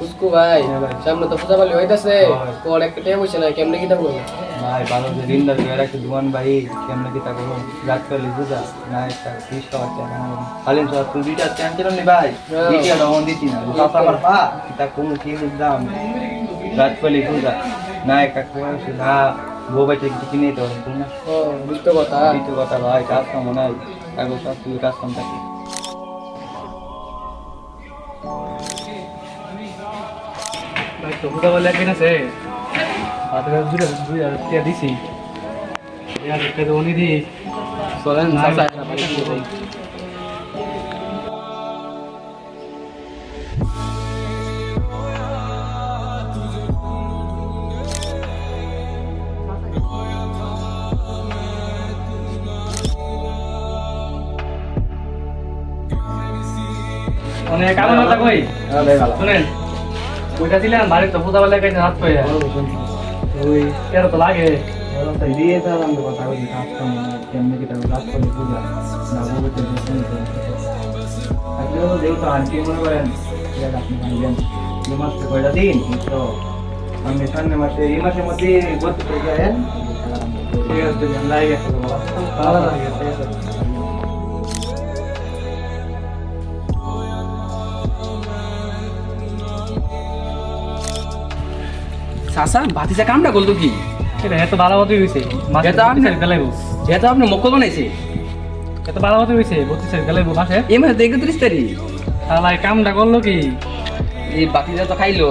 উসকু ভাই হ্যাঁ ভাই। সামনে তো পূজা পালি হইতাছে হয়। পর একটা টাইম হইছে না কেমনে কিটা করব ভাই ভালো যে দিন দাবি রাখছি জুয়ান ভাই কেমনে কি তা করুন রাত করলে বুঝা না একটা 30 টাকা চাই না খালি সব তুই দুইটা চান কেন নি ভাই হ্যাঁ। দিকে রহন দিতি না বাবা আমার পা তা কোন কি দাম রাত করলে বুঝা না একটা কোয়াছি না বউ বাচ্চা কিছু কিনে তো না ও বুঝতে কথা কিছু কথা ভাই কাজ কাম নাই কাগজ সব তুই কাজ কাম থাকি ভাই তো পূজা বলে একদিন আছে হাতে দুই হাজার দিছি এই হাজার টাকা উনি দি চলেন না, চাচা না, একটা বাড়ি দিয়ে যাই। অনেক কামনা কথা কই হ্যাঁ ভাই ভালো শুনেন ওইটা দিলাম বাড়ির তো পূজা বলে একদিন হাত কই ওই তেরো তো লাগে তাই দিয়ে তো আমি কথা বলি কাজ কাম নাই কেমনে কি তা রাত করলে বুঝা না বউ বাচ্চা কিছু আজকে তো যেহেতু আন্টি মনে করেন আপনি জানবেন যে মাস কয়টা দিন তো আমি সামনে মাসে এই মাসের মধ্যে করতে চাই ঠিক আছে লাগে গেছে ভালো লাগে চাচা ভাতিজা কামটা করলো কি সেটা এত ভালো মতো হয়েছে এটা আপনি- গেলাইব যেহেতু আপনি মক্কল বানাইছে এত ভালো মতো হয়েছে 32 গেলাইব মাসে এই মাসে 31 তারিখ তাহলে কামটা করলো কি এই ভাতিজা তো খাইলো